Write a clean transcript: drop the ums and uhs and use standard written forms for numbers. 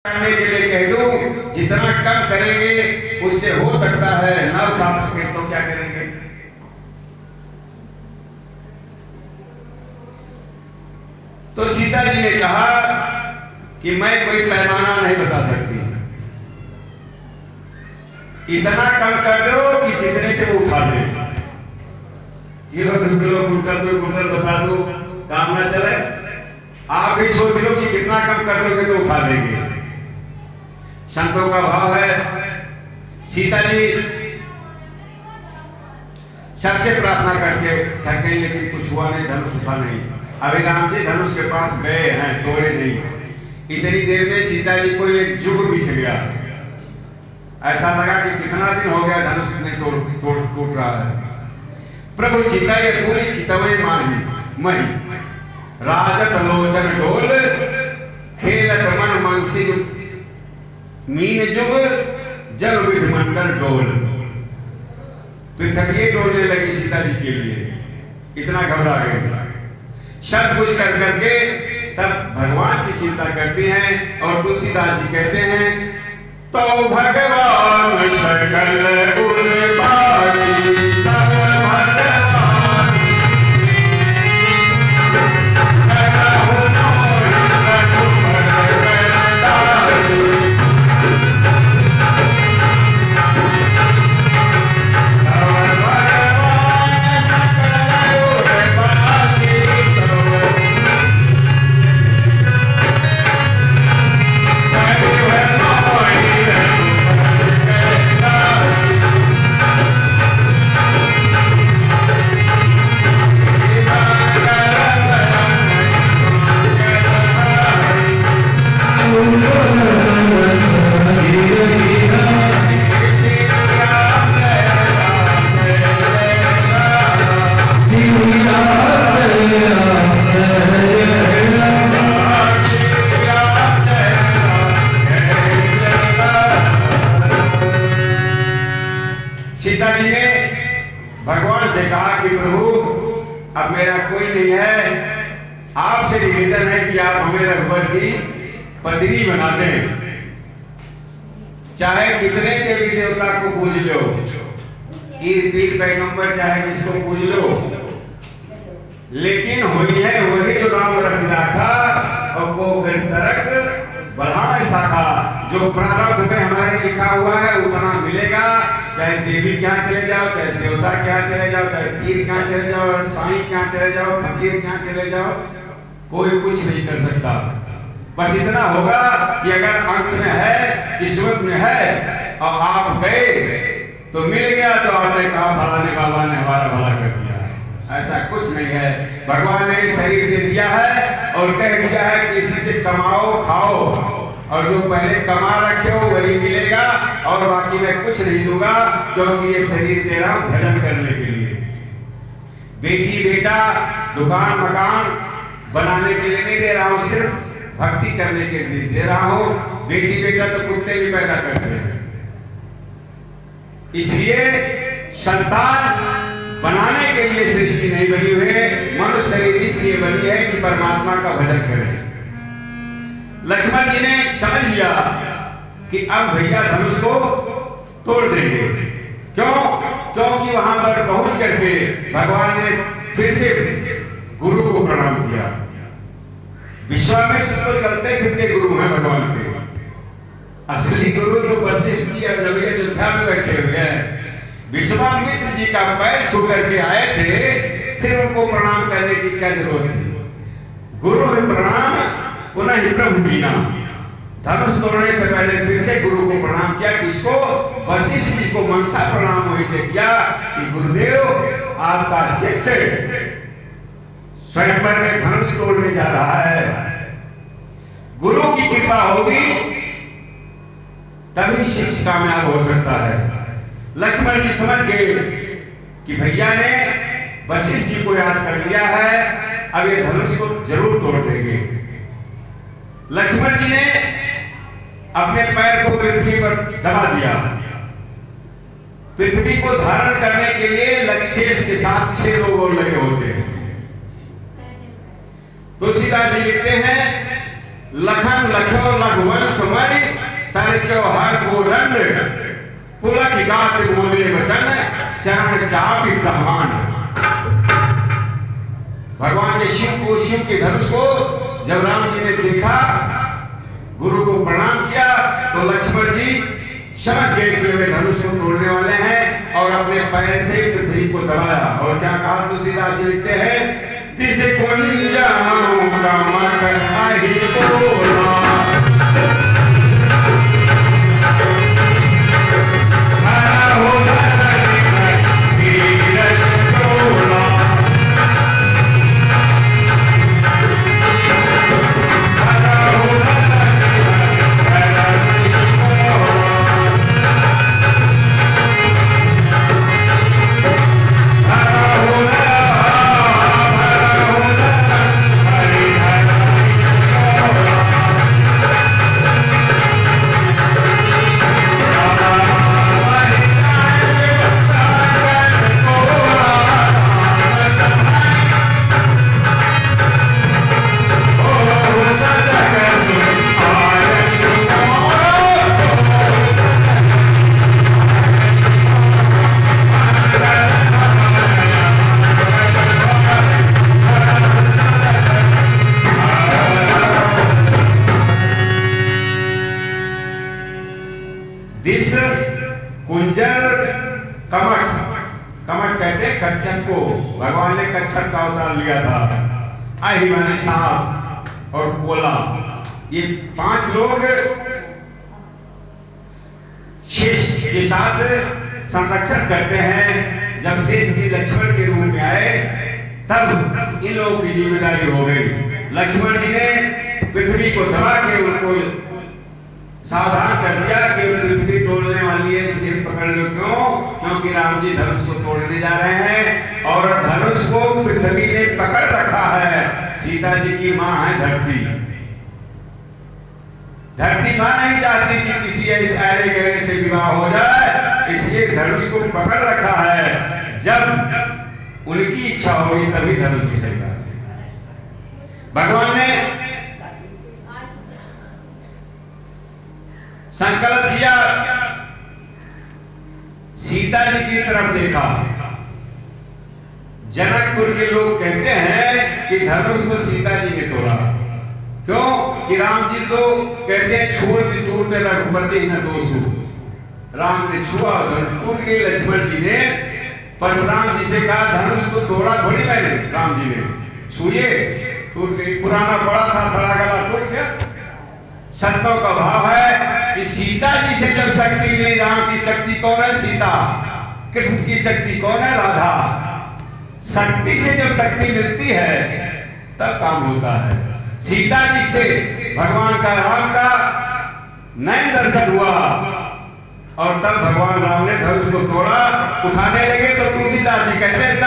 करने के लिए कह दूं, जितना कम करेंगे उससे हो सकता है न उठा सके तो क्या करेंगे। तो सीता जी ने कहा कि मैं कोई पैमाना नहीं बता सकती, इतना कम कर दो कि जितने से वो उठा ले। ये 2 किलो कुंटल 2 कुंटल बता दो, काम ना चले। आप भी सोच लो कि कितना कम कर दोगे तो उठा लेंगे। संतों का भाव है, सीता जी सबसे प्रार्थना करके थक गई, लेकिन कुछ हुआ नहीं, धनुष उठा नहीं। अभी राम जी धनुष के पास गए हैं, तोड़े नहीं। इतनी देर में सीता जी को एक जुग बीत गया। ऐसा लगा कि कितना दिन हो गया धनुष नहीं टूट रहा है। प्रभु चिता ये पूरी चितवे माही मही, राजत लोचन डोल, खेलत मन मनसी मीन जुग, जल विधिमंडल डोल। पृथ्वी डोलने लगी सीता जी के लिए, इतना घबरा गए। सब कुछ कर करके तब भगवान की चिंता करती हैं और तुलसीदास जी कहते हैं, तो भगवान सकल उर्वासी तब भगवान करहु भगवान से कहा कि प्रभु अब मेरा कोई नहीं है, आपसे निवेदन है कि आप हमें रघुवर की पत्नी बना दें। चाहे कितने देवी देवता को पूज लो, ईर पीर पैगंबर चाहे जिसको पूज लो, लेकिन हुई है वही जो राम रस राखा और को तरक बढ़ाए शाखा। जो प्रारब्ध में हमारे लिखा हुआ है उतना मिलेगा। चाहे देवी के यहाँ चले जाओ, चाहे देवता के यहाँ चले जाओ, चाहे पीर के यहाँ चले जाओ, साईं के यहाँ चले जाओ, फकीर के यहाँ चले जाओ, कोई कुछ नहीं कर सकता। बस इतना होगा कि अगर अंश में है, किस्मत में है और आप गए तो मिल गया, तो आपने कहा फलाने बाबा ने हमारा भला कर दिया। ऐसा कुछ नहीं है। भगवान ने शरीर दे दिया है और कह दिया है कि इसी से कमाओ खाओ, और जो पहले कमा रखे हो वही मिलेगा, और बाकी मैं कुछ नहीं दूंगा, क्योंकि ये शरीर दे रहा हूं भजन करने के लिए। बेटी बेटा दुकान मकान बनाने के लिए नहीं दे रहा हूं, सिर्फ भक्ति करने के लिए दे रहा हूं। बेटी बेटा तो कुत्ते भी पैदा करते हैं। इसलिए संतान बनाने के लिए सृष्टि नहीं बनी हुई है, मनुष्य शरीर इसलिए बनी है कि परमात्मा का भजन करें। लक्ष्मण जी ने समझ लिया कि अब भैया धनुष को तोड़ देंगे। क्यों? क्योंकि वहां पर पहुंच करके भगवान ने फिर से गुरु को प्रणाम किया। विश्वामित्र तो चलते फिरते गुरु हैं भगवान के। असली गुरु तो वशिष्ठ जी अब जब अयोध्या में बैठे हुए हैं, विश्वामित्र जी का पैर छू करके आए थे, फिर उनको प्रणाम करने की क्या जरूरत थी। गुरु में प्रणाम पुनः ही प्रभु कीना। धनुष तोड़ने से पहले फिर से गुरु को प्रणाम किया। किसको? वशिष्ठ जी को मनसा प्रणाम वहीं से किया कि गुरुदेव आपका शिष्य स्वयंवर में धनुष तोड़ने जा रहा है, गुरु की कृपा होगी तभी शिष्य कामयाब हो सकता है। लक्ष्मण जी समझ गए कि भैया ने वशिष्ठ जी को याद कर लिया है, अब ये धनुष को जरूर तोड़ देंगे। लक्ष्मण जी ने अपने पैर को पृथ्वी पर दबा दिया। पृथ्वी को धारण करने के लिए लक्षेश के साथ 6 लोग और लगे होते हैं। तुलसीदास जी लिखते हैं लखन लख्यो लघुवंश मणि तरक्यो हर को रंड पुलक गात बोले वचन चरण चापी ब्रह्मांड। भगवान ने शिव के धनुष को जब राम जी ने देखा, गुरु को प्रणाम किया, तो लक्ष्मण जी समझ गए कि वे धनुष को तोड़ने वाले हैं और अपने पैर से पृथ्वी को दबाया। और क्या कहा तुलसीदास जी लिखते हैं, दिस कुंजाऊंगा मकर आही कोला भगवान ने कच्छप का अवतार लिया था। आही माने सांप और कोला, ये 5 लोग शेष के साथ संरक्षण करते हैं। जब शेष जी लक्ष्मण के रूप में आए तब इन लोगों की जिम्मेदारी हो गई। लक्ष्मण जी ने पृथ्वी को दबा के उनको सावधान कर दिया कि पृथ्वी तोड़ने वाली है, इसलिए पकड़ लो। क्यों? क्योंकि राम जी धनुष को तोड़ने जा रहे हैं और धनुष को पृथ्वी ने पकड़ रखा है। सीता जी की मां है धरती। धरती मां नहीं चाहती कि किसी ऐसे गहरे से विवाह हो जाए, इसलिए धनुष को पकड़ रखा है। जब उनकी इच्छा होगी तभी धनुष उठेगा। भगवान ने संकल्प किया, सीता जी की तरफ देखा। जनकपुर के लोग कहते हैं कि धनुष को सीता जी ने तोड़ा। क्यों? कि राम जी तो कहते हैं छोड़ दी टूटे रघुपति न दोषु। राम ने छुआ, धनुष टूट गई। लक्ष्मण जी ने परशुराम जी से कहा धनुष को तोड़ा थोड़ी मैंने। राम जी ने छुए, टूट गई। पुराना बड़ा था, सड़ा गला टूट गया। संतों का भाव है कि सीता जी से जब शक्ति मिली, राम की शक्ति कौन है? सीता। कृष्ण की शक्ति कौन है? राधा। शक्ति से जब शक्ति मिलती है तब काम होता है। सीता जी से भगवान का, राम का नयन दर्शन हुआ और तब भगवान राम ने धनुष को तोड़ा। उठाने लगे तो तुलसीदास जी कहते हैं